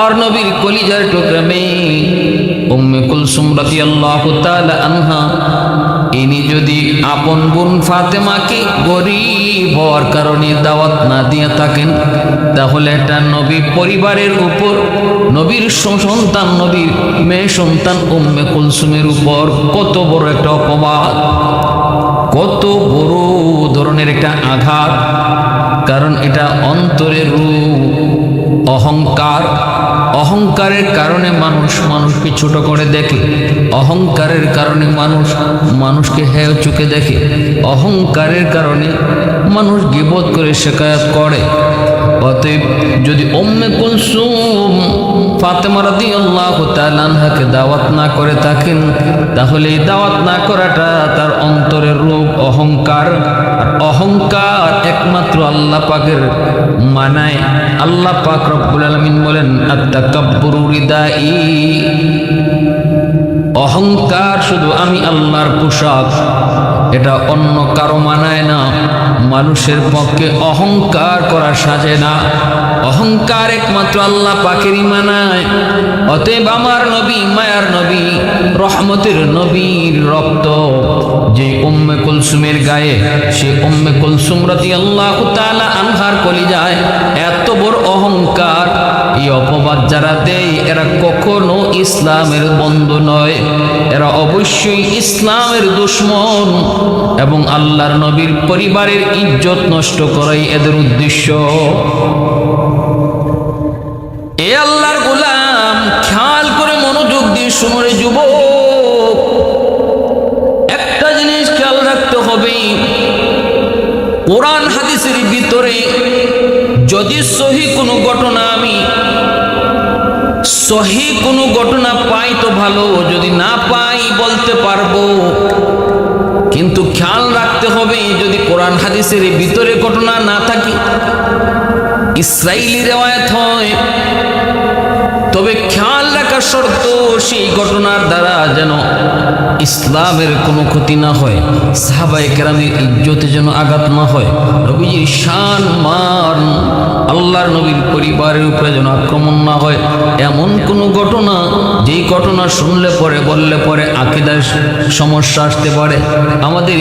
আমার নবীর কলিজার টুকরা মেয়ে উম্মে কুলসুম রাদিয়াল্লাহু তাআলা আনহা, ইনি যদি আপন বোন ফাতেমাকে গরিব হওয়ার কারণে দাওয়াত না দিয়ে থাকেন, তাহলে এটা নবী পরিবারের উপর, নবীর সন্তান, নবীর মেয়ে সন্তান উম্মে কুলসুমের উপর কত বড় একটা অপবাদ, কত বড় ধরনের একটা আঘাত। কারণ এটা অন্তরের রূপ, অহংকার। অহংকারের কারণে মানুষকে ছোট করে দেখে, অহংকারের কারণে মানুষকে হেয় চোখে দেখে, অহংকারের কারণে মানুষ গীবত করে শিকায়াত করে। অতএব যদি উম্মে কুলসুম ফাতেমা রাদিয়াল্লাহু তাআলা আনহাকে দাওয়াত না করে থাকেন, তাহলে এই দাওয়াত না করাটা তার অন্তরের রূপ, অহংকার। আর অহংকার একমাত্র আল্লাহ পাকের মানায়। আল্লাহ পাক রব্বুল আলামিন বলেন, আত-তাকাব্বুরু রিদাই, অহংকার শুধু আমি আল্লাহর পোশাক, এটা অন্য কারো মানায় না। মানুষের পক্ষে অহংকার করা সাজে না, অহংকার একমাত্র আল্লাহ পাকেরই মানায়। অতএব আমার নবী, মায়ার নবী, রহমতের নবীর রক্ত যে উম্মে কুলসুমের গায়ে, সে উম্মে কুলসুম রাদিয়াল্লাহু তাআলা আনহার কলিজায় এত বড় অহংকার। এই অপবাদ যারা দেয় এরা কখনো ইসলামের বন্ধু নয়, এরা অবশ্যই ইসলামের দুশমন এবং আল্লাহর নবীর পরিবারের ইজ্জত নষ্ট করাই এদের উদ্দেশ্য। এ আল্লাহর গোলাম, খেয়াল করে মনোযোগ দিয়ে শুনে যুবক, একটা জিনিস খেয়াল রাখতে হবে, কোরআন হাদিসের ভিতরে যদি সহি কোনো ঘটনা পাই তো ভালো, যদি না পাই বলতে পারবো। কিন্তু খেয়াল রাখতে হবে, যদি কোরআন হাদিসের ভিতরে ঘটনা না থাকে, ইসরাইলি রিওয়ায়াত হয়, তবে খেয়াল রাখার শর্ত সেই ঘটনার দ্বারা যেন ইসলামের কোনো ক্ষতি না হয়, সাহাবায়ে কেরামের ইজ্জতে যেন আঘাত না হয়, নবীজির শান মান, আল্লাহর নবীর পরিবারের উপরে যেন আক্রমণ না হয়। এমন কোনো ঘটনা যেই ঘটনা শুনলে পরে, বললে পরে আকীদার সমস্যা আসতে পারে, আমাদের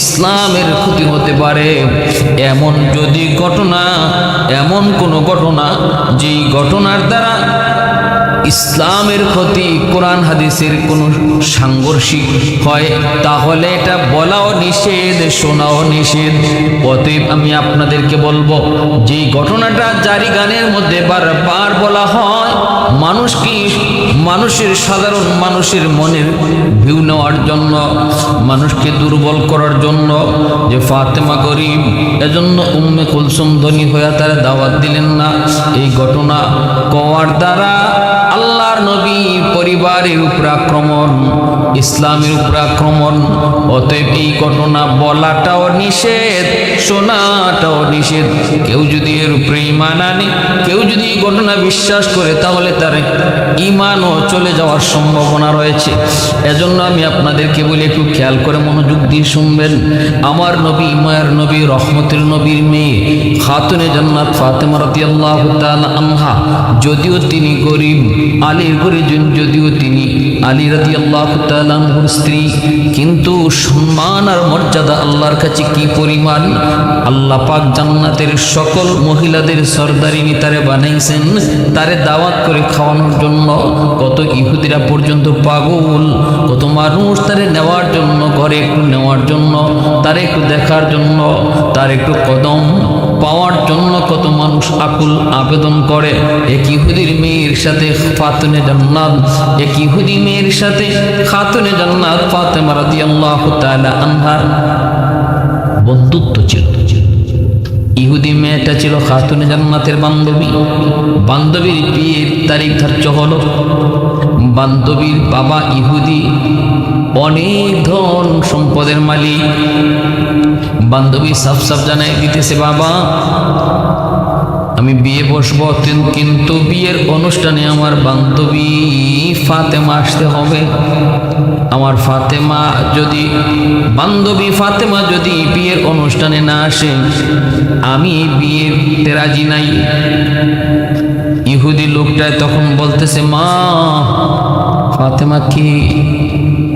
ইসলামের ক্ষতি হতে পারে, এমন যদি ঘটনা, এমন কোনো ঘটনা যেই ঘটনার দ্বারা ইসলামের ক্ষতি, কোরআন হাদিসের কোনো সাংঘর্ষিক হয়, তাহলে এটা বলাও নিষেধ, শোনাও নিষেধ। অতএব আমি আপনাদেরকে বলবো, যে ঘটনাটা জারি গানের মধ্যে বারবার বলা হয়, সাধারণ মানুষের মনের ভিউ নেওয়ার জন্য, মানুষকে দুর্বল করার জন্য, যে ফাতেমা গরিব এজন্য উম্মে কুলসুম ধনী হয়ে তারা দাওয়াত দিলেন না, এই ঘটনা কওয়ার দ্বারা আল্লাহর নবী পরিবারের উপর আক্রমণ, ইসলামের উপর আক্রমণ। অতএব এই ঘটনা বলাটাও নিষেধ, শোনাটাও নিষেধ। কেউ যদি এর উপরে ঈমান আনে, কেউ যদি এই ঘটনা বিশ্বাস করে, তাহলে তার ঈমানও চলে যাওয়ার সম্ভাবনা রয়েছে। এজন্য আমি আপনাদেরকে বলি, একটু খেয়াল করে মনোযোগ দিয়ে শুনবেন। আমার নবী, মায়ার নবী, রহমতের নবীর মেয়ে খাতুনে জান্নাত ফাতেমা রাদিয়াল্লাহু তাআলা আনহা, যদিও তিনি গরিব, আলীর গরিব, যদিও তিনি আলী রাদিয়াল্লাহু তাআলা আনহুর স্ত্রী, কিন্তু সম্মান আর মর্যাদা আল্লাহর কাছে কি পরিমাণ! আল্লাহ পাক জান্নাতের সকল মহিলাদের সরদারিনী তারে বানাইছেন, তারে দাওয়াত করে খাওয়ানোর জন্য। কত ইহুদিরা পর্যন্ত পাগল, কত মানুষ তারে নেওয়ার জন্য, ঘরে একটু নেওয়ার জন্য, তারে একটু দেখার জন্য, তার একটু কদম পাওয়ার জন্য কত মানুষ আকুল আবেদন করে। এক ইহুদির মেয়ের সাথে ফাতুনে জান্নাত, এক ইহুদি মেয়ের সাথে খাতুনে জান্নাত ফাতেমা রাদিয়াল্লাহু তাআলা আনহার বন্ধুত্ব ছিল। ইহুদি মেয়েটা ছিল খাতুনে জান্নাতের বান্ধবী। বান্ধবীর বিয়ের তারিখ ধার্য হলো। বান্ধবীর বাবা ইহুদি, অনেক ধন সম্পদের মালিক। বান্ধবী সাফ সাফ জানাই দিতেছে, বাবা আমি বিয়ে বসবো, কিন্তু বিয়ের অনুষ্ঠানে আমার বান্ধবী ফাতেমা আসতে হবে। আমার ফাতেমা যদি, বান্ধবী ফাতেমা যদি বিয়ের অনুষ্ঠানে না আসে, আমি বিয়েতে রাজি নাই। ইহুদি লোকটায় তখন বলতেছে, মা ফাতেমা কি?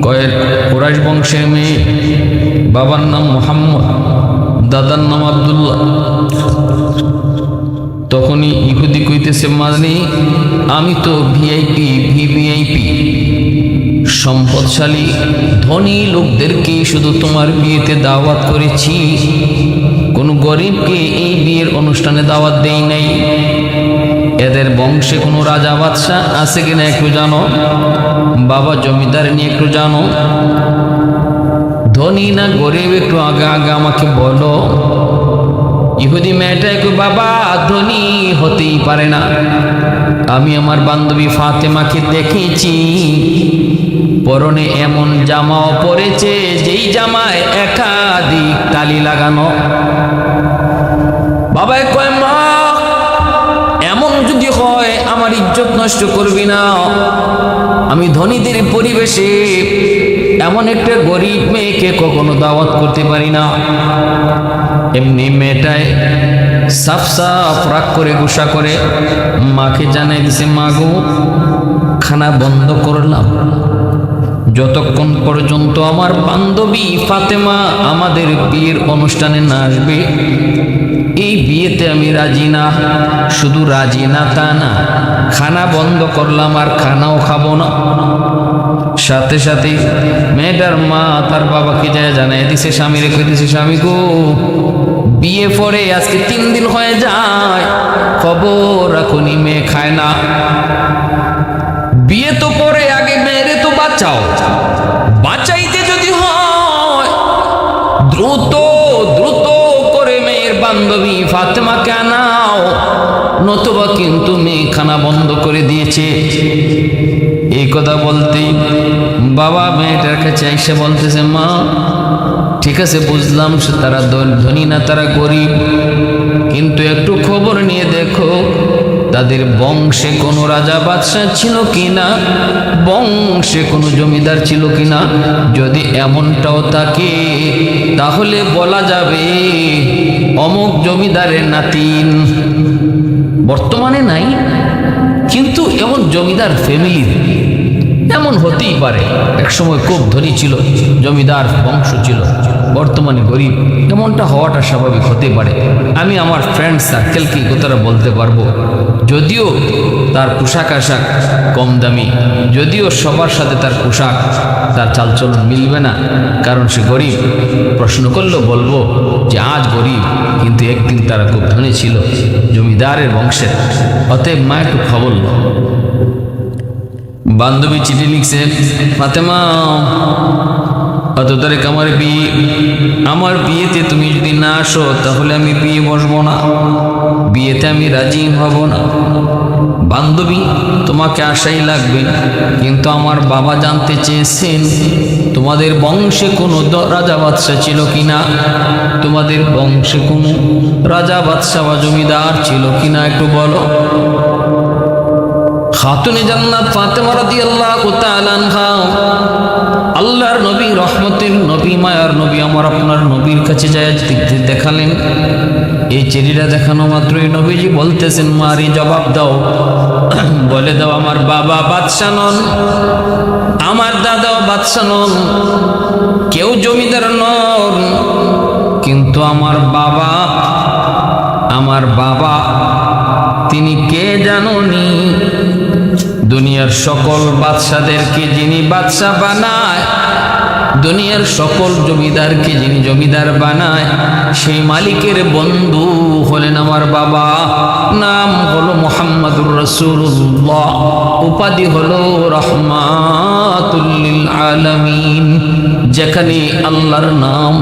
কয়েক কুরাইশ বংশের মেয়ে, বাবার নাম মোহাম্মদ, দাদার নাম আব্দুল্লাহ। তখনই ইহুদি কইতেছে, মানে আমি তো ভিভিআইপি সম্পদশালী ধনী লোকদেরকে শুধু তোমার বিয়েতে দাওয়াত করেছি, কোনো গরিবকে এই বিয়ের অনুষ্ঠানে দাওয়াত দেই নাই। এদের বংশে কোনো রাজা বাদশাহ আছে কিনা একটু জানো, বাবা জমিদার নিয়ে একটু জানো, ধনী না গরিব একটু আগে আগে আমাকে বলো। ইহুদি মেয়েটা একটু, বাবা ধনী হতেই পারে না, আমি আমার বান্ধবী ফাতেমাকে দেখেছি পরনে এমন জামাও পরেছে যেই জামায় একাধিক তালি লাগানো। বাবাই কয়, মা এমন যদি হয় আমার ইজ্জত নষ্ট করবি না, আমি ধনীদের পরিবেশে এমন একটা গরিব মেয়েকে কখনো দাওয়াত করতে পারি না। এমনি মেয়েটায় সাফ সাফ রাগ করে গুসা করে মাকে জানাই দিছে, মা গো খানা বন্ধ করলাম, যতক্ষণ পর্যন্ত আমার বান্ধবী ফাতেমা আমাদের বিয়ের অনুষ্ঠানে না আসবে এই বিয়েতে আমি রাজি না। শুধু রাজি না তা না, খানা বন্ধ করলাম আর খানাও খাবো না। সাথে সাথে মেয়েটার মা তার বাবাকে যায় জানাই দিছে, স্বামীরে কইতেছে, স্বামী গো বিয়ে পরে আজকে 3 দিন হয়ে যায়, খবর রাখুনি মেয়ে খায় না। বিয়ে তো পরে, আগে মেয়েরে তো বাঁচাও, বাঁচাইতে যদি হয় দ্রুত দ্রুত করে মেয়ের বান্ধবী ফাতেমাকে আনাও, নতুবা কিন্তু মেয়ে খানা বন্ধ করে দিয়েছে। এই কথা বলতেই বাবা মেয়েটার কাছে এসে বলতেছে, মা ঠিক আছে বুঝলাম সে তারা ধনী না তারা গরিব, কিন্তু একটু খবর নিয়ে দেখো তাদের বংশে কোনো রাজা বাদশাহ ছিল কিনা, বংশে কোনো জমিদার ছিল কিনা। যদি এমনটাও থাকে তাহলে বলা যাবে অমুক জমিদারের নাতিন। বর্তমানে নাই, কিন্তু এমন জমিদার ফ্যামিলির এমন হতেই পারে, একসময় খুব ধনী ছিল, জমিদার বংশ ছিল, বর্তমানে গরিব, এমনটা হওয়াটা স্বাভাবিক হতে পারে। আমি আমার ফ্রেন্ড সার্কেলকে কথাটা বলতে পারবো, যদিও তার পোশাক আশাক কম দামি, যদিও সবার সাথে তার পোশাক তার চালচলন মিলবে না, কারণ সে গরিব। প্রশ্ন করলেও বলবো যে আজ গরিব কিন্তু একদিন তারা খুব ধনী ছিল, জমিদারের বংশের। অতএব মা একটু খবর লো। বান্ধবী চিঠি লিখছে, ফাতেমা অত তারিখ আমার বিয়েতে তুমি যদি না আসো তাহলে আমি বিয়ে বসবো না, বিয়েতে আমি রাজি হব না। বান্ধবী তোমাকে আসাই লাগবে, কিন্তু আমার বাবা জানতে চেয়েছেন তোমাদের বংশে কোনো রাজা বাদশাহ ছিল কিনা, তোমাদের বংশে কোনো রাজা বাদশাহ বা জমিদার ছিল কিনা একটু বলো। খাতুনে জান্নাত ফাতেমা রাদিয়াল্লাহু তাআলা আনহা, আল্লাহর নবী, রহমতের নবী, মায়ার নবী, আমার আপনার নবীর কাছে যায় দেখালেন। এই চিঠিটা দেখানো মাত্রই নবীজি বলতেছেন, মারি জবাব দাও, বলে দাও আমার বাবা বাদশাহ নন, আমার দাদাও বাদশাহ নন, কেউ জমিদার নন, কিন্তু আমার বাবা তিনি কে জানোনি? দুনিয়ার সকল বাদশাদেরকে যিনি বাদশাহ বানায়, দুনিয়ার সকল জমিদারকে যিনি জমিদার বানায়, সেই মালিকের বন্ধু হলেন আমার বাবা। নাম হলো মুহাম্মাদুর রাসূলুল্লাহ, উপাধি হলো রাহমাতুল লিল আলামিন। যেখানে আল্লাহর নাম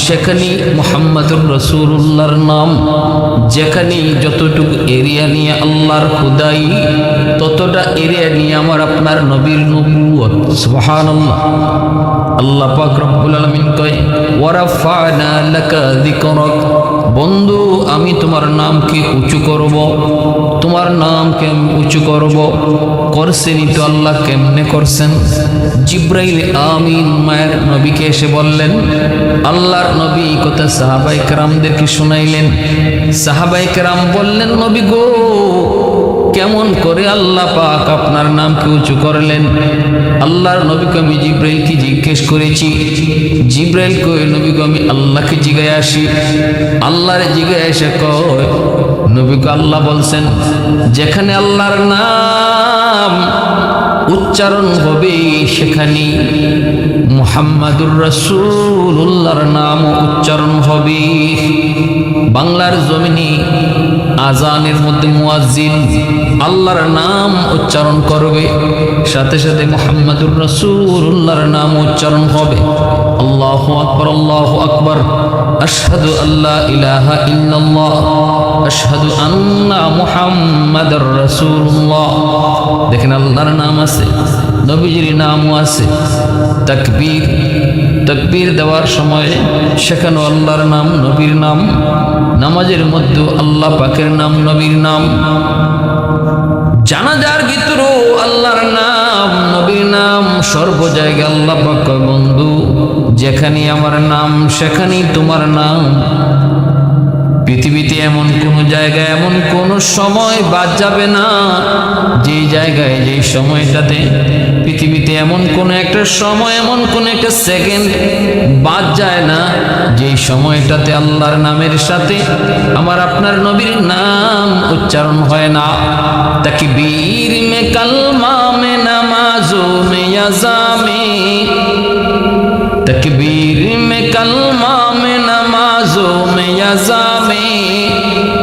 সেখানে মুহাম্মাদুর রাসূলুল্লাহর নাম, যেখানে যতটুকু এরিয়া নিয়ে আল্লাহর খুদাই, ততটা এরিয়া নিয়ে আমার আপনার নবীর নবুয়ত। সুবহানাল্লাহ। আল্লাহ পাক রব্বুল আলামিন কয়, ওয়ারাফা'না লাকা যিকরাক, বন্ধু আমি তোমার নামকে উঁচু করব, তোমার নামকে আমি উঁচু করব। করছেনই তো আল্লাহ, কেমনে করছেন? জিব্রাইল আমিন মায়ের নবীকে এসে বললেন, আল্লাহর নবী কথা সাহাবায়ে কেরামদেরকে শুনাইলেন। সাহাবায়ে কেরাম বললেন, নবী গো কেমন করে আল্লাহ পাক আপনার নামকে উঁচু করলেন? আল্লাহর নবীকে আমি জিব্রাইলকে জিজ্ঞেস করেছি। জিব্রাইল কই নবীকে আমি আল্লাহকে জিজ্ঞাসা আসি। আল্লাহর জিজ্ঞাসা এসে কয় নবীকে আল্লাহ বলছেন যেখানে আল্লাহর নাম উচ্চারণ হবে সেখানে মুহাম্মাদুর রাসূলুল্লাহর নাম উচ্চারণ হবে। বাংলার জমিনে আজানের মধ্যে মুয়াজ্জিন আল্লাহর নাম উচ্চারণ করবে, সাথে সাথে মুহাম্মাদুর রাসূলুল্লাহর নাম উচ্চারণ হবে। আল্লাহু আকবার, আল্লাহু আকবার, আশহাদু আল্লা ইলাহা ইল্লাল্লাহ, আশহাদু আন্না মুহাম্মাদুর রাসূলুল্লাহ। দেখেন আল্লাহর নাম আছে, নবীজির নামও আছে। তাকবীর, তাকবীর দেওয়ার সময় সেখানেও আল্লাহর নাম, নবীর নাম। নামাজের মধ্যে আল্লাহ পাকের নাম, নবীর নাম। জানাজার ভিতরেও আল্লাহর নাম, নবীর নাম। সর্ব জায়গায় আল্লাহ পাক কয় বন্ধু যেখানে আমার নাম সেখানেই তোমার নাম। পৃথিবীতে এমন কোন জায়গায়, এমন কোন সময় বাদ যাবে না যেই জায়গায়, যেই সময়টাতে পৃথিবীতে এমন কোন একটা সময়, এমন কোন একটা সেকেন্ড বাদ যায় না যেই সময়টাতে আল্লাহর নামের সাথে আমার আপনার নবীর নাম উচ্চারণ হয় না। তাকবীর মে কালমা মে নামাজো মে আযামে, तकबीर में कलमा में नमाजों में यज़ा में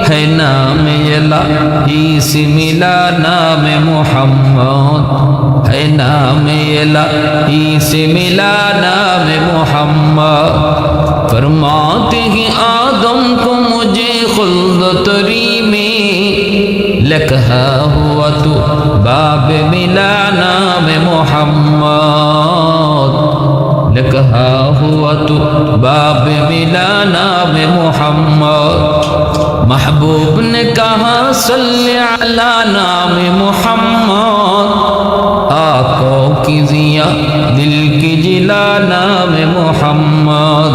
है नाम इलाही से मिला नाम मोहम्मद, है नाम इलाही से मिला नाम मोहम्मद। फरमाते हैं आदम को मुझे खुल्द तरी में लिखा हुआ तो बाब मिला नाम मोहम्मद, लिखा हुआ तो बाब मिला नाम मोहम्मद। महबूब ने कहा सल्ले अला नाम मोहम्मद, आंखों की जिया दिल की जिला नाम मोहम्मद,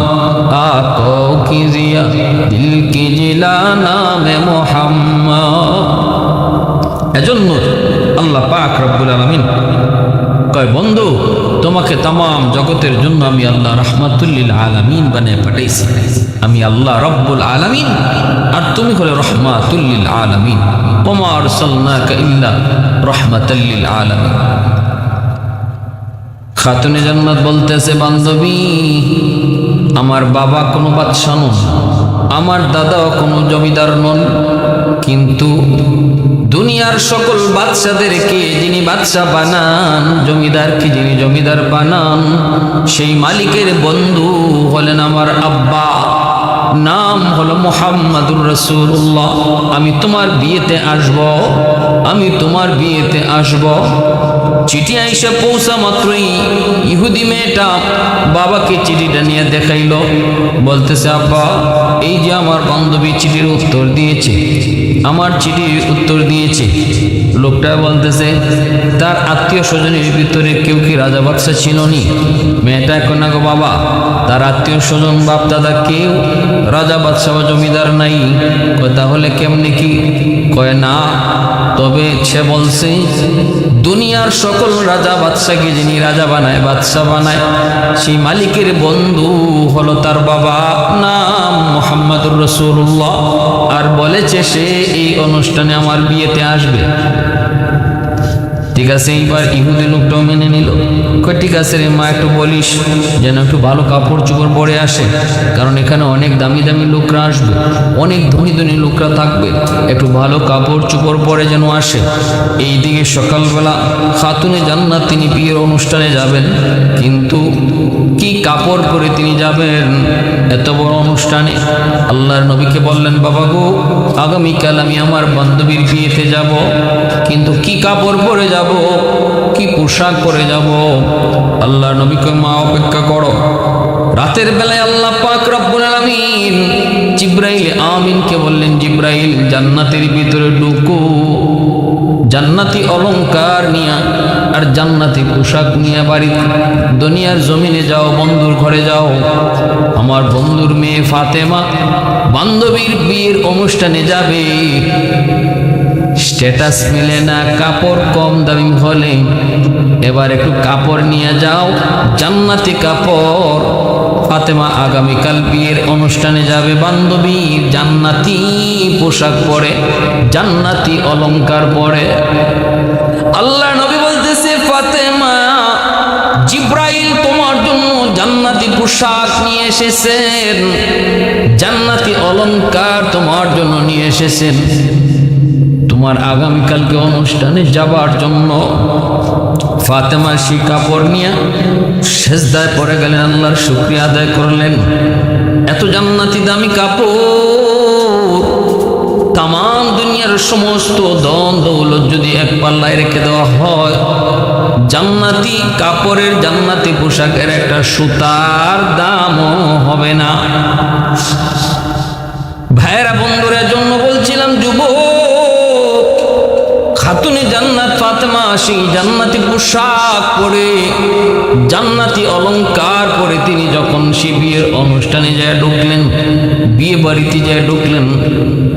आंखों की जिया दिल की जिला नाम मोहम्मद। এজন্য আল্লাহ পাক রব্বুল আলামিন কয় বন্ধু তোমাকে तमाम জগতের জন্য আমি আল্লাহ রাহমাতুল লিল আলামিন বানিয়ে পাঠাইছি। আমি আল্লাহ রব্বুল আলামিন আর তুমি হলে রাহমাতুল লিল আলামিন। ওমা আরসালনাকা ইল্লা রাহমাতাল লিল আলামিন। খাতুনে জান্নাত বলতেছে বান্ধবী আমার বাবা কোনো বাদশা নন, আমার দাদাও কোনো জমিদার নন, কিন্তু দুনিয়ার সকল বাদশাদেরকে যিনি বাদশা বানান, জমিদারকে যিনি জমিদার বানান, সেই মালিকের বন্ধু হলেন আমার আব্বা, নাম হলো মুহাম্মাদুর রাসূলুল্লাহ। আমি তোমার বিয়েতে আসব, আমি তোমার বিয়েতে আসব। চিঠি আইসা পৌঁছা মাত্রই ইহুদি মেয়েটা বাবাকে চিঠিটা নিয়ে দেখাইল, বলতেছে আব্বা এই যে আমার বান্ধবী চিঠির উত্তর দিয়েছে, আমার চিঠির উত্তর দিয়েছে। লোকটা বলতেছে তার আত্মীয় স্বজনের ভিতরে কেউ কি রাজা বাদশা ছিল নি? মেয়েটা এখন না গো বাবা, তার আত্মীয় স্বজন বাপ দাদা কেউ রাজা বাদশা বা জমিদার নাই। তাহলে কেমনে কি? কয় না, তবে সে বলছে দুনিয়ার সকল রাজা বাদশাকে যিনি রাজা বানায়, বাদশা বানায়, সেই মালিকের বন্ধু হলো তার বাবা, নাম মুহাম্মাদুর রাসূলুল্লাহ। আর বলেছে সে এই অনুষ্ঠানে আমার বিয়েতে আসবে। ঠিক আছে, এইবার ইহুদি লোকটাও মেনে নিল। কয় ঠিক আছে রে মা, একটু বলিস যেন একটু ভালো কাপড় চোপড় পরে আসে, কারণ এখানে অনেক দামি দামি লোকরা আসবে, অনেক ধনী ধনী লোকরা থাকবে, একটু ভালো কাপড় চোপড় পরে যেন আসে। এইদিকে সকালবেলা খাতুনে জান্নাত তিনি বিয়ের অনুষ্ঠানে যাবেন, কিন্তু কি কাপড় পরে তিনি যাবেন এত বড় অনুষ্ঠানে? আল্লাহর নবীকে বললেন বাবা গো আগামীকাল আমি আমার বান্ধবীর বিয়েতে যাব, কিন্তু কি কাপড় পরে যাব, কি পোশাক পরে যাব? আল্লাহর নবীকে মা অপেক্ষা করো। রাতের বেলায় আল্লাহ পাক রব্বুল আলামিন জিবরাইল আমিনকে বললেন জিবরাইল জান্নাতের ভিতরে ঢুকো, জান্নাতি অলংকার নিয়ে আর জান্নাতি পোশাক নিয়ে বাড়ি দুনিয়ার জমিনে যাও, বন্ধুর ঘরে যাও। আমার বন্ধুর মেয়ে ফাতেমা বান্ধবীর বিয়ের অনুষ্ঠানে যাবে। স্ট্যাটাস মিলে না, কাপড় কম দামি হলে এবার একটু কাপড় নিয়ে যাও, জান্নাতি কাপড়। ফাতেমা আগামীকাল বিয়ের অনুষ্ঠানে যাবে, বান্ধবী জান্নাতি পোশাক পরে, জান্নাতি অলংকার পরে। আল্লাহ নবী বলতেছে, ফাতেমা জিব্রাইল তোমার জন্য জান্নাতি পোশাক নিয়ে এসেছেন, জান্নাতি অলংকার তোমার জন্য নিয়ে এসেছেন, তোমার আগামীকালকে অনুষ্ঠানে যাবার জন্য। ফাতেমা সেই কাপড় নিয়ে সেজদায় পড়ে গেলেন, আল্লাহর শুকরিয়া আদায় করলেন। এত জান্নাতি দামি কাপড়, তাম দুনিয়ার সমস্ত ধন দৌলত যদি এক পাল্লায় রেখে দেওয়া হয়, জান্নাতি কাপড়ের, জান্নাতি পোশাকের একটা সুতার দামও হবে না। ভাইয়েরা বন্ধুরা জন্য বলছিলাম, যুবক খাতুনে জান্নাত ফাতেমা সেই জান্নাতি পোশাক পরে, জান্নাতি অলংকার পরে তিনি যখন সে বিয়ের অনুষ্ঠানে যায় ঢুকলেন, বিয়ে বাড়িতে যায় ঢুকলেন,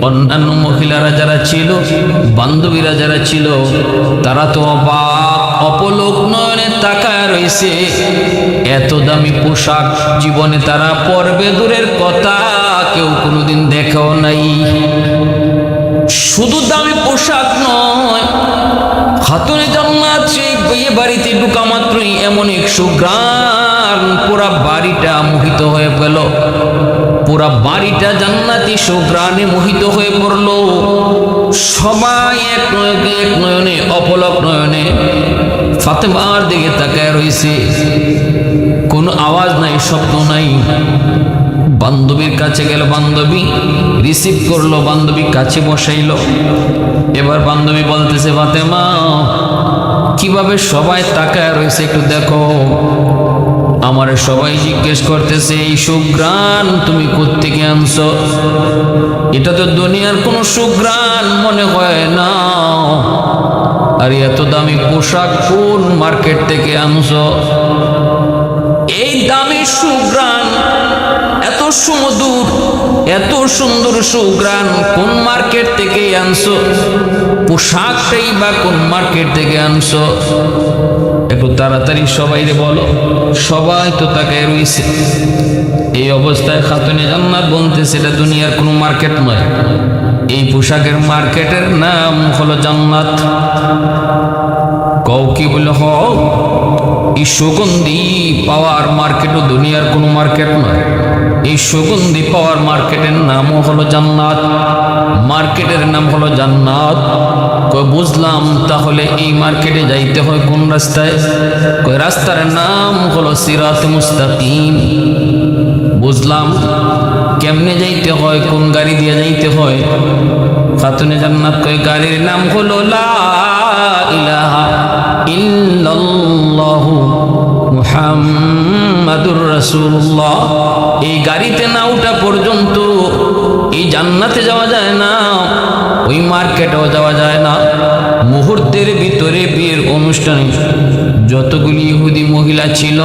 অন্যান্য মহিলারা যারা ছিল, বান্ধবীরা যারা ছিল, তারা তো অবাক অপলোক নয়নে তাকায় রয়েছে। এত দামি পোশাক জীবনে তারা পরবে দূরের কথা, কেউ কোনোদিন দেখেও নাই। শুধু দামি পোশাক নয়, খাতুনে জান্নাত সেই বিয়ে বাড়িতে ঢোকা মাত্রই এমন এক সুঘ্রাণ, পুরা বাড়িটা মোহিত হয়ে গেল, পুরা বাড়িটা জান্নাতি সুঘ্রাণে মোহিত হয়ে পড়ল। সবাই এক নয়নে অপলক নয়নে ফাতেমার দিকে তাকায় রয়েছে, কোনো আওয়াজ নাই, শব্দ নাই। বান্ধবীর কাছে গেল, বান্ধবী রিসিভ করলো, বান্ধবী কাছে বসাইল। এবার বান্ধবী বলতেছে, ফাতেমা কিভাবে সবাই তাকায় রয়েছে একটু দেখো। আমারে সবাই জিজ্ঞেস করতেছে, এই সুঘ্রাণ তুমি কোত্থেকে আনছো? এটা তো দুনিয়ার কোনো সুঘ্রাণ মনে হয় না। আর এত দামি পোশাক কোন মার্কেট থেকে আনছো? এই দামি সুঘ্রাণ, এত সুমধুর, এত সুন্দর সুঘ্রাণ কোন মার্কেট থেকে আনছো? পোশাকটাই বা কোন মার্কেট থেকে আনছো? একটু তাড়াতাড়ি সবাইরে বলো। সবাই তো তাকায় রয়েছে। এই অবস্থায় খাতুনে জান্নাত বলতেছে, এটা দুনিয়ার কোনো মার্কেট নয়, এই পোশাকের মার্কেটের নাম হলো জান্নাত। কও কি বলে? এই সুগন্ধি পাওয়ার মার্কেটও দুনিয়ার কোনো মার্কেট নয়, এই সুগন্ধি পাওয়ার মার্কেটের নামও হলো জান্নাত, মার্কেটের নাম হলো জান্নাত। কই বুঝলাম, তাহলে এই মার্কেটে যাইতে হয় কোন রাস্তায়? কই রাস্তার নাম হলো সিরাত মুস্তাকিম। বুঝলাম, কেমনে যাইতে হয়, কোন গাড়ি দিয়ে যাইতে হয়? খাতুনে জান্নাত কই গাড়ির নাম হলো লা ইলাহা ইল্লাল্লাহু মুহাম্মাদুর রাসূলুল্লাহ। এই গাড়িতে না ওঠা পর্যন্ত এই জান্নাতে যাওয়া যায় না, ওই মার্কেটেও যাওয়া যায় না। মুহূর্তের ভিতরে বিয়ের অনুষ্ঠানে যতগুলি ইহুদি মহিলা ছিল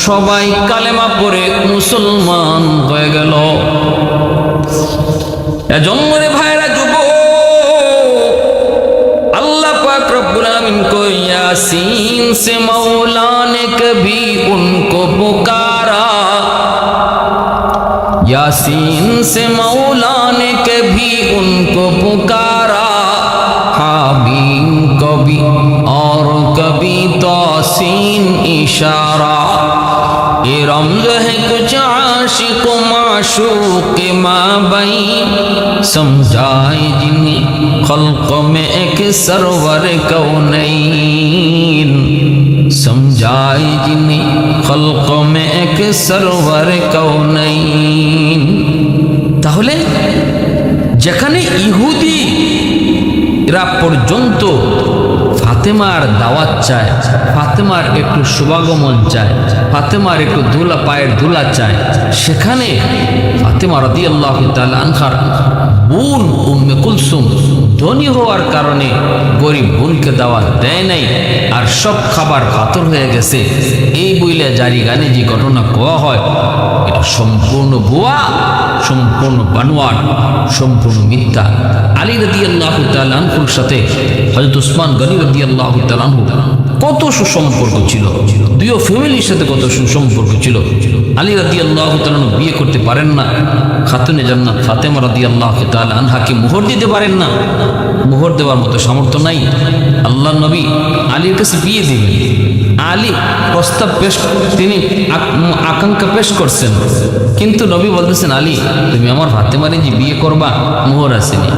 সবাই কালেমা পড়ে মুসলমান হয়ে গেল। এজন্য রে ভাইরা, যুবক, अल्लाह पाक रब्बुल आमीन को यासीन से मौला ने कभी उनको पुकारा, यासीन से मौला ने कभी उनको पुकारा, हामीम कभी और कभी तौसीन इशारा। ये रमज है कुछ आशिक माशूक माबैन, समझाए जिन्हें खल्क में एक सरवर कौनैन, समझाए जिन्हें खल्क में एक सरवर कौनैन। তাহলে যেখানে ইহুদিরা পর্যন্ত ফাতেমার দাওয়াত চায়, ফাতেমার একটু শুভাগমন চায়, ফাতেমার একটু ধুলা, পায়ের ধুলা চায়, সেখানে ফাতেমা রাদিয়াল্লাহু তাআলা আনহার বোন উম্মে কুলসুম ধনী হওয়ার কারণে গরিব বোনকে দাওয়াত দেয় নাই, আর সব খাবার পাথর হয়ে গেছে, এই বইলে জারি গানে যে ঘটনা কোয়া হয় এটা সম্পূর্ণ ভুয়া। সম্পূর্ণ বানোয়াট, সম্পূর্ণ মিথ্যা। আলী রাদিয়াল্লাহু তাআলা আনহুর সাথে হযরত উসমান গনি রাদিয়াল্লাহু তাআলা আনহু কত সুসম্পর্ক ছিল, দুই ফ্যামিলির সাথে কত সুসম্পর্ক ছিল। আলী রাদিয়াল্লাহু তাআলা আনহু বিয়ে করতে পারেন না, খাতুনে জান্নাত ফাতেমা রাদিয়াল্লাহু তাআলা আনহাকে মোহর দিতে পারেন না, মোহর দেওয়ার মতো সামর্থ্য নাই। আল্লাহ নবী আলীর কাছে বিয়ে দিবেন, আলী প্রস্তাব পেশ, তিনি আকাঙ্ক্ষা পেশ করছেন, কিন্তু নবী বলতেছেন আলী তুমি আমার ফাতেমারে যে বিয়ে করবা মোহর আসেনি।